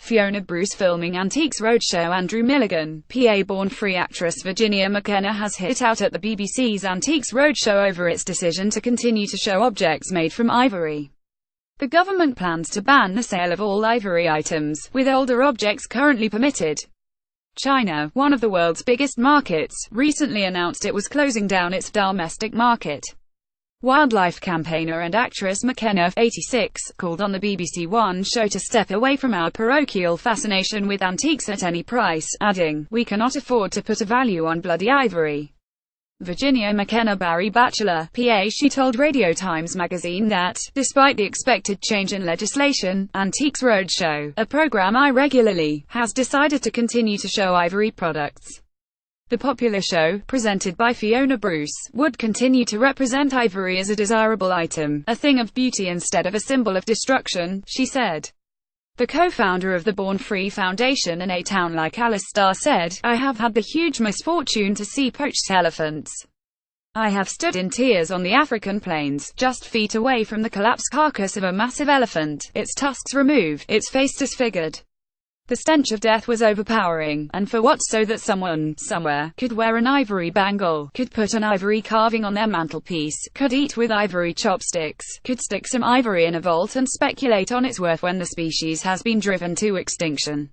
Fiona Bruce filming Antiques Roadshow. Andrew Milligan, PA-born free actress Virginia McKenna has hit out at the BBC's Antiques Roadshow over its decision to continue to show objects made from ivory. The government plans to ban the sale of all ivory items, with older objects currently permitted. China, one of the world's biggest markets, recently announced it was closing down its domestic market. Wildlife campaigner and actress McKenna, 86, called on the BBC One show to step away from our parochial fascination with antiques at any price, adding, "We cannot afford to put a value on bloody ivory." Virginia McKenna Barry Bachelor, PA. She told Radio Times magazine that, despite the expected change in legislation, Antiques Roadshow, a program I regularly, has decided to continue to show ivory products. The popular show, presented by Fiona Bruce, would continue to represent ivory as a desirable item, a thing of beauty instead of a symbol of destruction, she said. The co-founder of the Born Free Foundation in a town like Alistar said, "I have had the huge misfortune to see poached elephants. I have stood in tears on the African plains, just feet away from the collapsed carcass of a massive elephant, its tusks removed, its face disfigured. The stench of death was overpowering, and for what? So that someone, somewhere, could wear an ivory bangle, could put an ivory carving on their mantelpiece, could eat with ivory chopsticks, could stick some ivory in a vault and speculate on its worth when the species has been driven to extinction."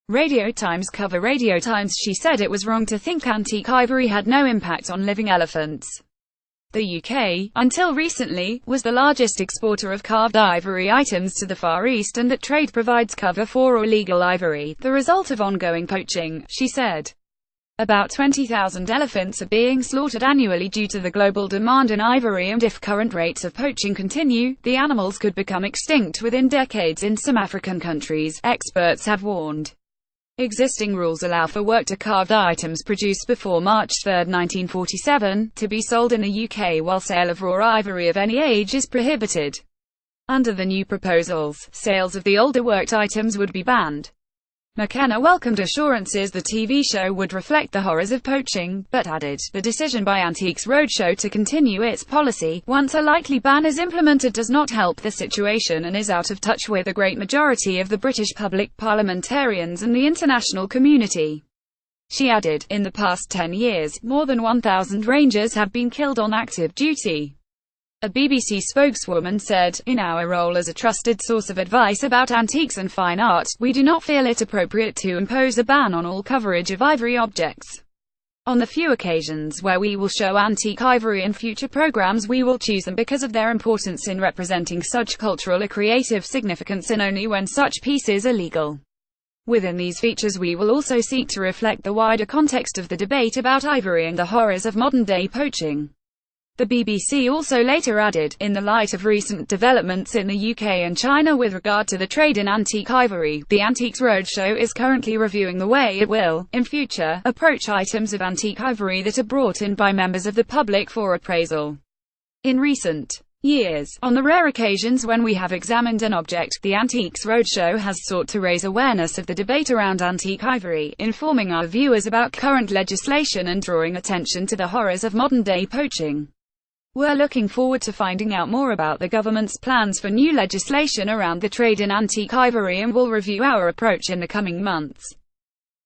Radio Times cover. Radio Times. She said it was wrong to think antique ivory had no impact on living elephants. The UK, until recently, was the largest exporter of carved ivory items to the Far East, and that trade provides cover for illegal ivory, the result of ongoing poaching, she said. About 20,000 elephants are being slaughtered annually due to the global demand in ivory, and if current rates of poaching continue, the animals could become extinct within decades in some African countries, experts have warned. Existing rules allow for worked carved items produced before March 3, 1947, to be sold in the UK, while sale of raw ivory of any age is prohibited. Under the new proposals, sales of the older worked items would be banned. McKenna welcomed assurances the TV show would reflect the horrors of poaching, but added, "The decision by Antiques Roadshow to continue its policy, once a likely ban is implemented, does not help the situation and is out of touch with a great majority of the British public, parliamentarians and the international community." She added, "In the past 10 years, more than 1,000 rangers have been killed on active duty." A BBC spokeswoman said, "In our role as a trusted source of advice about antiques and fine art, we do not feel it appropriate to impose a ban on all coverage of ivory objects. On the few occasions where we will show antique ivory in future programs, we will choose them because of their importance in representing such cultural or creative significance, and only when such pieces are legal. Within these features we will also seek to reflect the wider context of the debate about ivory and the horrors of modern-day poaching." The BBC also later added, "In the light of recent developments in the UK and China with regard to the trade in antique ivory, the Antiques Roadshow is currently reviewing the way it will, in future, approach items of antique ivory that are brought in by members of the public for appraisal. In recent years, on the rare occasions when we have examined an object, the Antiques Roadshow has sought to raise awareness of the debate around antique ivory, informing our viewers about current legislation and drawing attention to the horrors of modern-day poaching. We're looking forward to finding out more about the government's plans for new legislation around the trade in antique ivory, and will review our approach in the coming months."